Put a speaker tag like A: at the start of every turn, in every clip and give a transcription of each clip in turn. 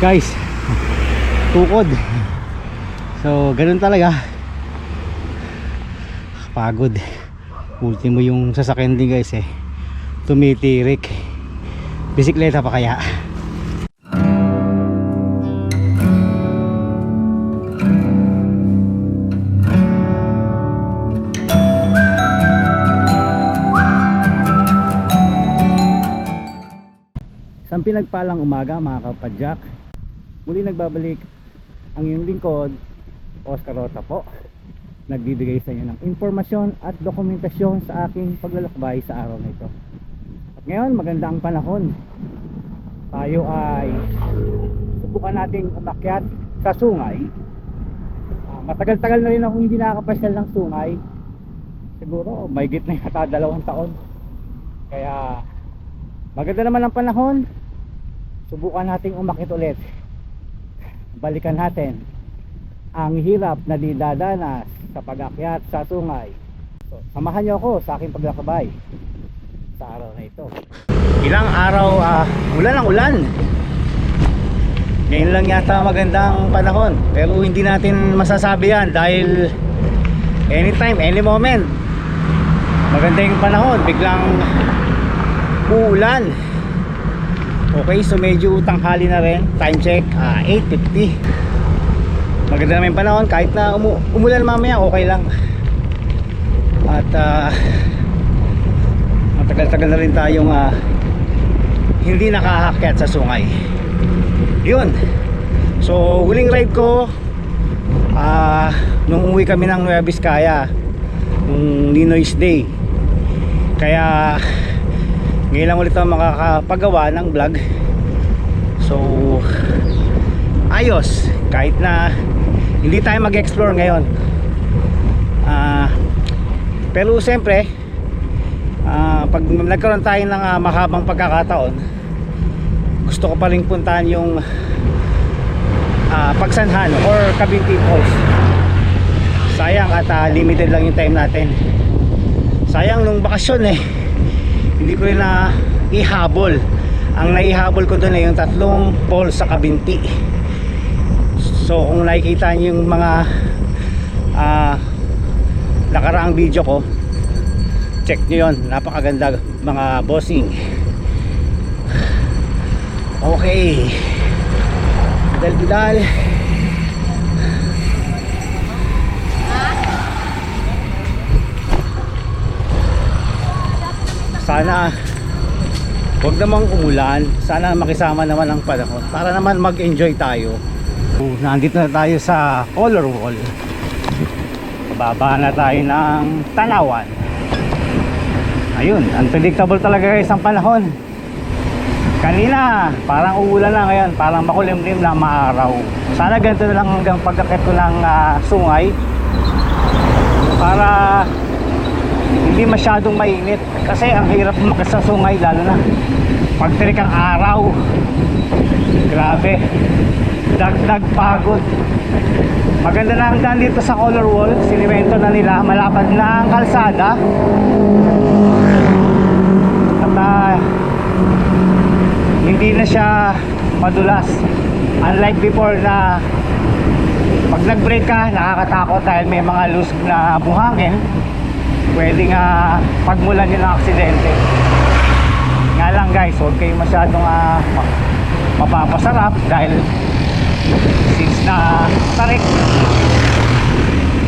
A: guys, tukod. So ganun talaga, pagod. Ultimo yung sasakyan din guys tumitirik. Bisikleta pa kaya. Isang pinagpalang umaga mga kapadyak. Muli nagbabalik ang iyong lingkod, Oscar Rota po. Nagbibigay sa inyo ng informasyon at dokumentasyon sa aking paglalakbay sa araw na ito. At ngayon maganda ang panahon. Tayo ay subukan nating umakyat sa Sungay. Matagal-tagal na rin ako hindi nakakapasyal ng Sungay. Siguro mahigit na yata 2 taon. Kaya maganda naman ang panahon. Subukan nating umakyat ulit. Balikan natin ang hirap na dinadanas sa pag-akyat sa Sungay. So, samahan niyo ako sa aking paglalakbay sa araw na ito. Ilang araw ulan ang ulan. Ngayon lang yata magandang panahon, pero hindi natin masasabi yan dahil anytime, any moment maganda yung panahon, biglang uulan. Okay, so medyo tanghali na rin. Time check 8:50. Maganda naman yung panahon. Kahit na umulan mamaya, okay lang. At matagal-tagal na rin tayong hindi nakaakyat sa Sungay. Yun. So huling ride ko nung uwi kami ng Nueva Vizcaya, nung Ninoy's Day. Kaya ngayon lang ulit ako makakapagawa ng vlog. So ayos, kahit na hindi tayo mag-explore ngayon. Pero siyempre pag nagkaroon tayo ng mahabang pagkakataon, gusto ko pa rin puntahan yung Pagsanhan or Cabinti Falls. Sayang at limited lang yung time natin. Sayang nung bakasyon hindi ko rin na ihabol. Ang naihabol ko doon ay yung 3 falls sa Cabinti. So kung nakikita niyo yung mga nakaraang video ko, check nyo yun. Napakaganda mga bossing. Okay, bidal-bidal. Sana huwag namang umulan. Sana makisama naman ang panahon para naman mag-enjoy tayo. Nandito na tayo sa Color Wall. Bababa na tayo ng Tanawan. Ayun, unpredictable talaga guys ang panahon. Kanina parang uulan na, ngayon parang makulimlim na maaraw. Sana ganito na lang hanggang pagkakit ko ng Sungay para hindi masyadong mainit. Kasi ang hirap makasa Sungay, lalo na pagtirik ang araw. Grabe, dagdag pagod. Maganda na ang daan dito sa Color Wall. Sinimento na nila, malapad na ang kalsada. At hindi na siya madulas. Unlike before na pag nag-brake ka, nakakatakot dahil may mga loose na buhangin. Pwede nga pagmulan yun ng aksidente. Nga lang guys, huwag kayo masyadong mapapasarap dahil since na tarik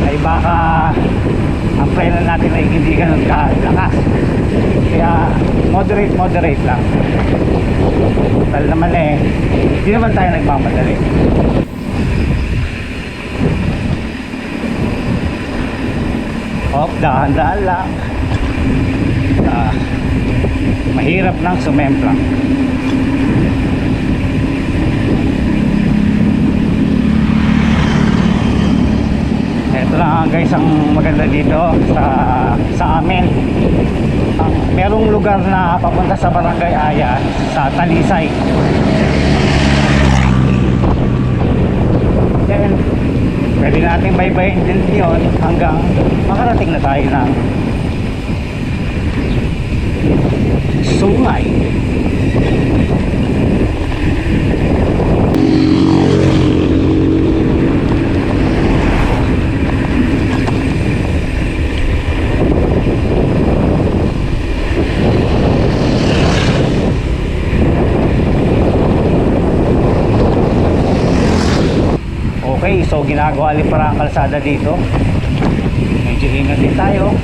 A: ay baka ang preno natin ay hindi ganun kalakas. Kaya moderate lang. Total naman hindi naman tayo nagmamadali. Dahan-dahan lang. Mahirap nang sumemplang. Ito lang guys ang maganda dito sa amin. Merong lugar na papunta sa Barangay Aya sa Talisay. Then pwede natin baybayin din yun hanggang makarating na tayo ng Sungay. Okay, so ginagawa ulit para ang kalsada dito. Medyo ingat din tayo.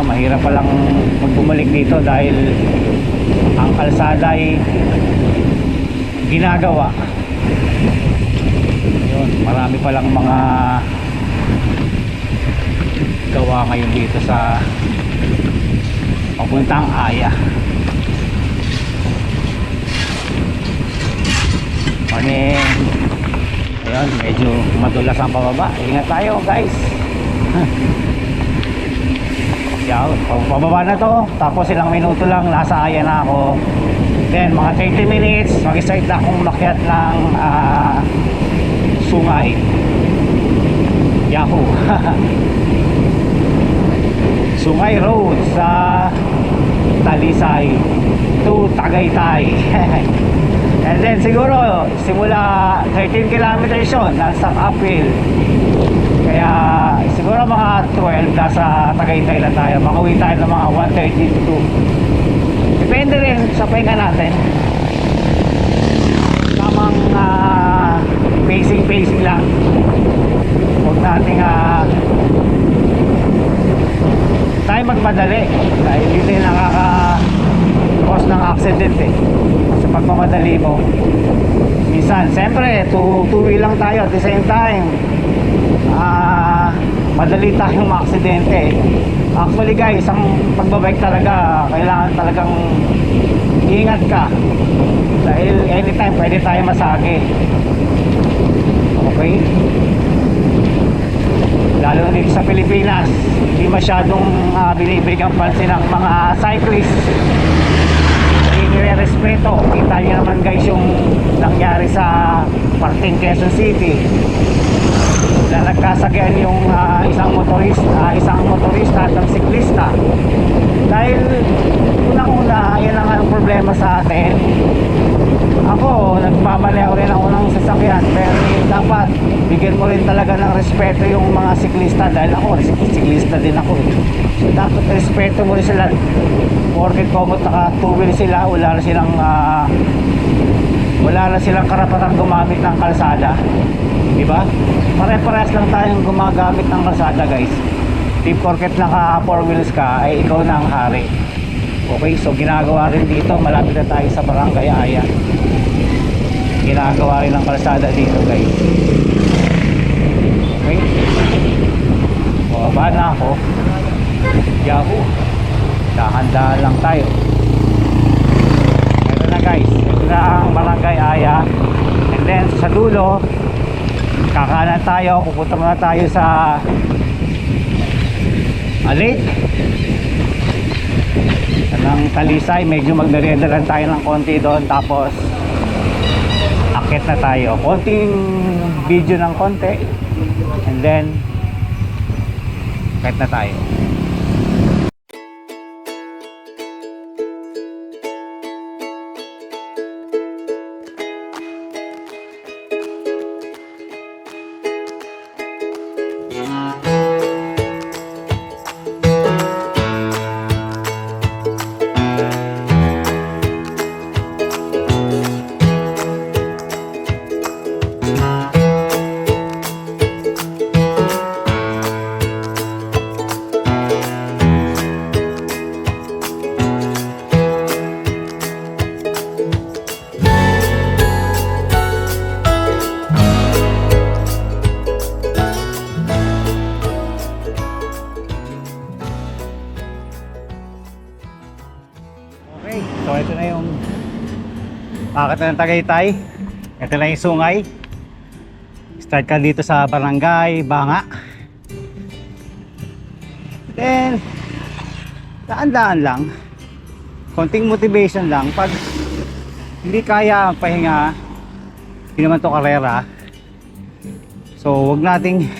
A: Mahirap palang magbumalik dito dahil ang kalsada ay ginagawa. Yun, marami palang mga gawa ngayon dito sa papuntang Aya. Morning. Ayun, medyo madulas ang pababa. Ingat tayo guys. Yan, pababa na to. Tapos ilang minuto lang nasa Aya na ako. Then mga 30 minutes mag-start na akong makyat ng Sungay. Yahoo. Sungay Road sa Talisay to Tagaytay. And then siguro simula 13 kilometers yun, nasa uphill. Kaya siguro mga 12 nasa Tagaytay na tayo. Makauwi tayo ng mga 1:32. Depende rin sa pahinga natin. Tamang pacing lang. Huwag nating tayo magmadali dahil hindi nakaka-cause ng accident sa pagmamadali mo. Minsan, siyempre two-wheel lang tayo at the same time madali tayong ma-aksidente. Actually guys, ang pagbabike talaga kailangan talagang ingat ka dahil anytime pwede tayo masagi. Okay? Lalo dito sa Pilipinas, hindi masyadong binibigyan pansin ng mga cyclists. Hindi nire-respeto. Kita nyo naman guys yung nangyari sa parting Quezon City na nagkasagyan yung isang motorista at ang siklista. Dahil unang-una, yan ang problema sa atin. Ako, nagmamaneho rin ako ng sasakyan, pero dapat bigyan mo rin talaga ng respeto yung mga siklista dahil ako, siklista din ako. So dapat respeto mo rin sila. Porket komot naka two-wheel sila, wala na silang karapatang gumamit ng kalsada. Diba? Pare-parehas lang tayong gumagamit ng kalsada guys. Di porket naka 4 wheels ka ay ikaw na ang hari. Okay, so ginagawa rin dito, malapit na tayo sa Barangay Aya. Ginagawa rin ng kalsada dito guys. Okay, baba na ako. Yahoo, dahan-dahan lang tayo. Ito na guys, ito na ang Barangay Aya. And then sa dulo kakanan tayo, pupunta muna tayo sa lake ng Talisay. Medyo magmerienda lang tayo ng konti doon, tapos akit na tayo, konting video ng konti, and then akit na tayo. So ito na yung akit na ng Tagaytay. Ito na yung Sungay. Start ka dito sa Barangay Banga. Then daan-daan lang, konting motivation lang. Pag hindi kaya pahinga, hindi naman to karera, so wag nating,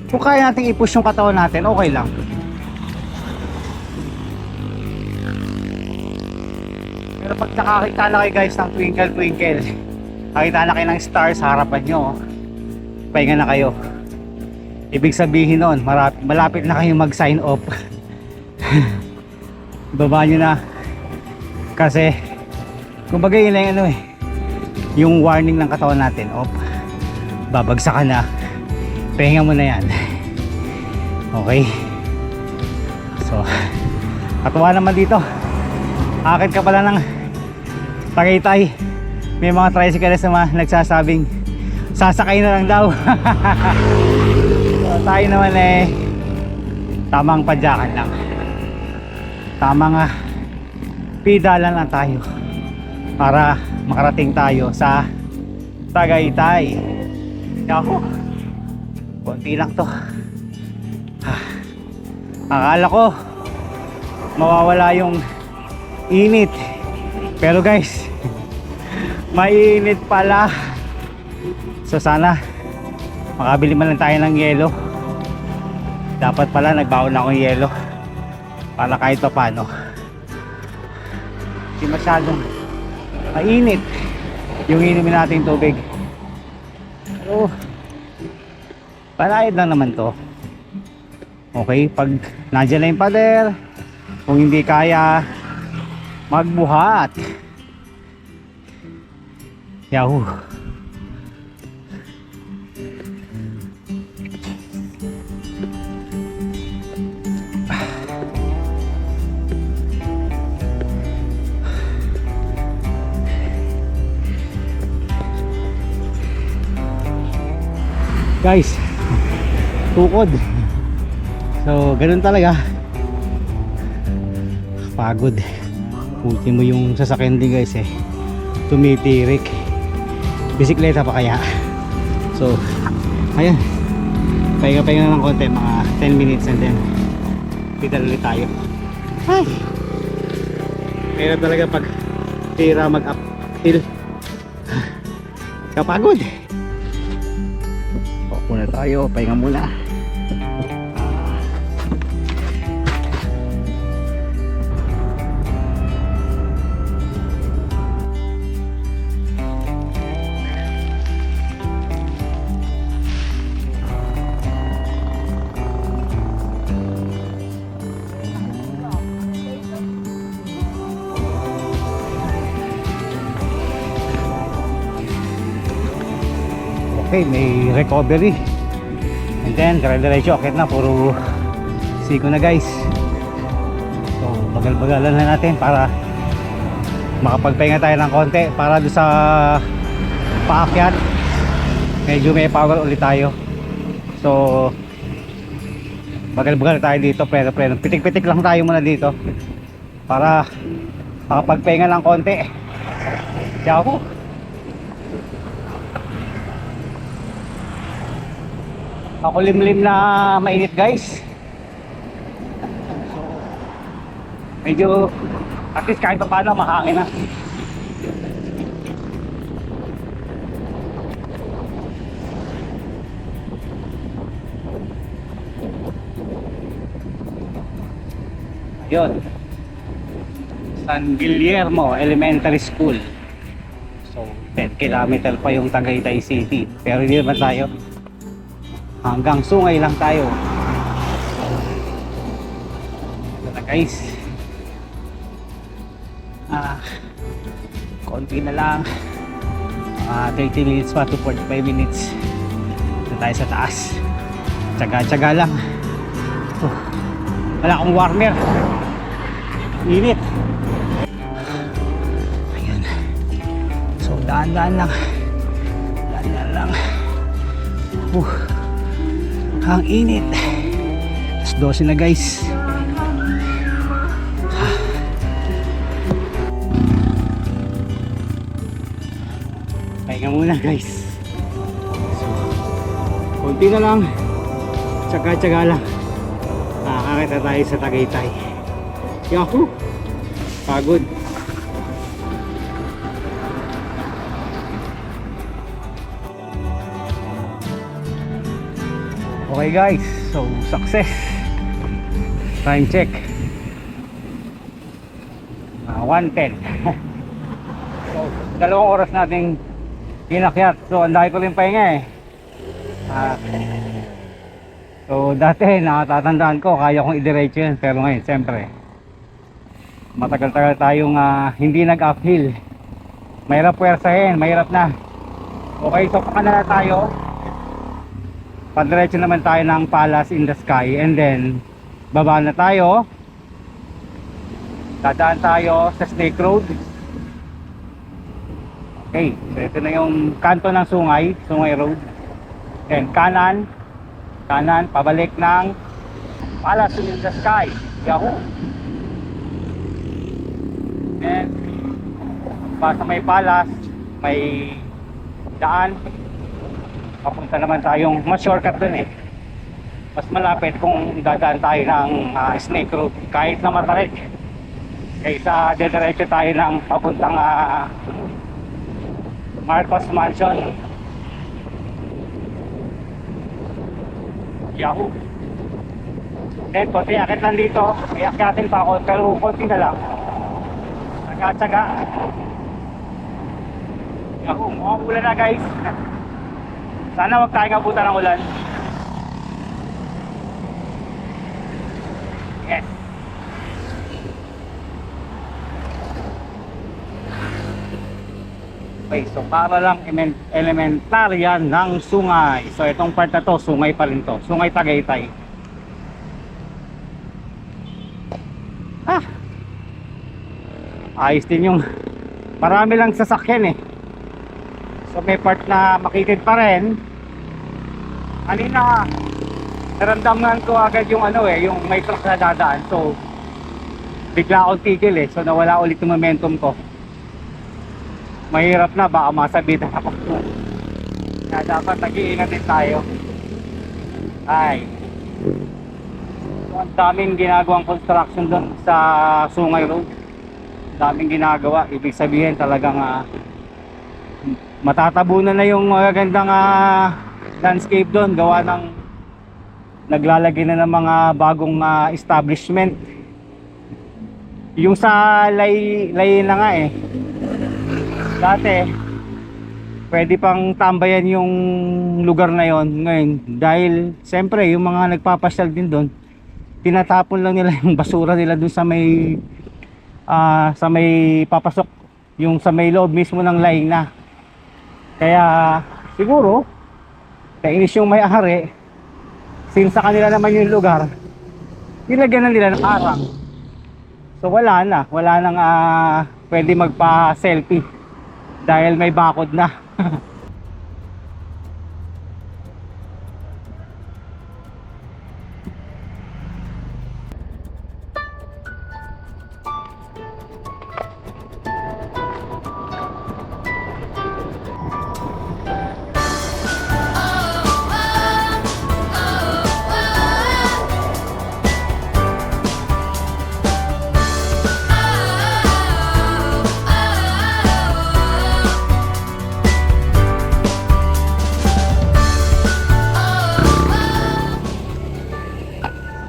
A: kung kaya nating i-push yung katawan natin, okay lang. Pero pag nakakita na kayo guys ng twinkle twinkle, nakita na kayo ng stars sa harapan nyo, pahinga na kayo. Ibig sabihin nun, malapit na kayong mag sign off. Baba nyo na. Kasi kumbaga yun lang yung warning ng katawan natin, off. babagsakan na. Pahinga mo na yan. Okay. So, katuwa naman dito. Akit ka pala ng Tagaytay. May mga tricyclist na nagsasabing sasakay na lang daw. So, tayo naman tamang padyakan lang. Tamang pidalan lang tayo para makarating tayo sa Tagaytay. Ako, konti lang to. Akala ko mawawala yung init, pero guys, mainit pala. So sana makabili man lang tayo ng yelo. Dapat pala nagbaon na akong yelo para kahit pa paano hindi masyadong mainit yung inumin natin tubig. Pero panayad lang naman to. Okay, pag nandiyan na yung pader, kung hindi kaya, magbuhat. Yahoo. Guys, tukod. So, ganun talaga. Pagod. Ultimo yung sasakyan din guys tumitirik. Bisikleta pa kaya. So, ayan. Pahinga-pahinga na ng konti, mga 10 minutes and then pedal ulit tayo. Ay! Pero talaga pag tira mag-uphill. Kapagod. Muna tayo, pahinga muna. Okay, may recovery. And then, dire-diretso akit na, puro siko na guys. So, bagal-bagalan na natin para makapagpahinga tayo ng konti para doon sa paakyat. Medyo may power ulit tayo. So, bagal-bagal tayo dito, pero pitik-pitik lang tayo muna dito para makapagpahinga ng konti. Ciao. Ako limlim na mainit guys. So, medyo at least kahit pa paano mahangin na. Ayun, San Guillermo Elementary School. So 10 km pa yung Tagaytay City, pero hindi naman tayo, hanggang Sungay lang tayo. Ito na guys, konti na lang, 30 minutes pa to 45 minutes na tayo sa taas. Tsaga-tsaga lang. Wala akong warmer, init. Ayan, so daan-daan lang, daan-daan lang. Ang init. Alas 12 na guys. Pahinga muna guys. So, konti na lang, tsaga-tsaga lang, nakakakita tayo sa Tagaytay. Yahoo! Pagod. Okay guys, so success. Time check, 1:10. So, 2 oras nating inakyat. So, ang dami ko rin pahinga so, dati nakatatandaan ko, kaya kong idiretso yun. Pero ngayon, siyempre, matagal-tagal tayong hindi nag-uphill. Mahirap puwersahin, mahirap na. Okay, so pakanala tayo. Padiretso naman tayo ng Palace in the Sky, and then baba na tayo. Dadaan tayo sa Snake Road. Okay, so ito na yung kanto ng Sungay Road. And kanan, pabalik ng Palace in the Sky. Yahoo! And basta may Palace, may daan. Papunta naman tayong, mas shortcut dun eh. Mas malapit kung dadaan tayo ng Snake Road. Kahit na matarik, kaysa dediretso tayo ng papuntang Marcos Mansion. Yahoo! Then konti akit lang dito, iakyatin pa ako, pero konti na lang. Tsaga-tsaga. Yahoo! Mukhang ulan na guys. Sana wag tayong abutan ng ulan. Yes. Okay, so para lang elementaryan ng Sungay. So itong part na to, Sungay pa rin to. Sungay Tagaytay. Ayos din yung marami lang sasakyan eh. So may part na makitid pa rin. Kanina naramdaman ko agad yung yung may truck na dadaan. So bigla akong tigil eh. So nawala ulit yung momentum ko. Mahirap na, baka masabitan ako. Kaya dapat nag-iingat din tayo. Ay, so, ang daming ginagawang construction doon sa Sungay Road. Daming ginagawa, ibig sabihin talagang matatabunan na yung magagandang landscape doon. Gawa ng naglalagay na ng mga bagong establishment. Yung sa lay na nga eh, dati pwede pang tambayan yung lugar na yon. Ngayon dahil siyempre yung mga nagpapasyal din doon, tinatapon lang nila yung basura nila doon sa may papasok, yung sa may loob mismo ng laing na. Kaya siguro kainis yung may-ari, since sa kanila naman yung lugar, nilagyan na nila ng arang. So wala nang pwede magpa-selfie dahil may bakod na.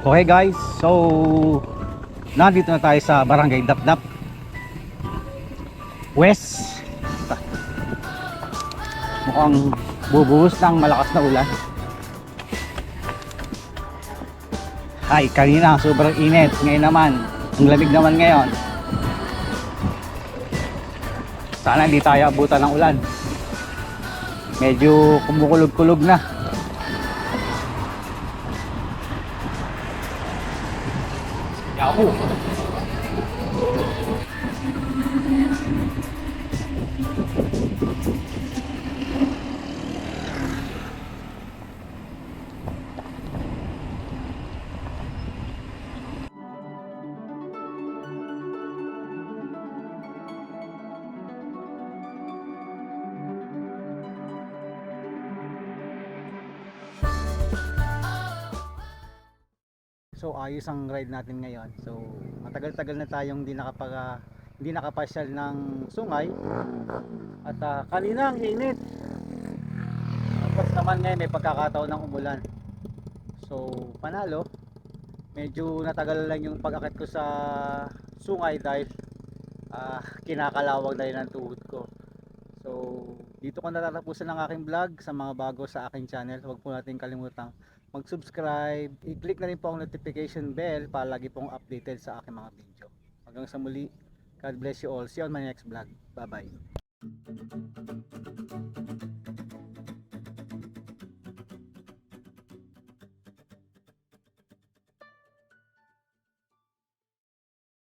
A: Okay guys, so nandito na tayo sa Barangay Dapdap West. Mukhang bubuhos ng malakas na ulan. Ay, kanina sobrang init. Ngayon naman, ang lamig naman ngayon. Sana hindi tayo abutan ng ulan. Medyo kumukulog-kulog na. Yahoo! So ayos ang ride natin ngayon. So matagal-tagal na tayong hindi nakapasyal ng Sungay. At kanina ang init. Tapos naman ngayon may pagkakataon ng umulan. So panalo. Medyo natagal lang yung pag-akit ko sa Sungay dahil kinakalawag na rin ang tuhod ko. So dito ko natatapusan ang aking vlog. Sa mga bago sa aking channel, huwag po natin kalimutang mag-subscribe, i-click na rin po ang notification bell para lagi pong updated sa aking mga video. Hanggang sa muli, God bless you all. See you on my next vlog. Bye bye.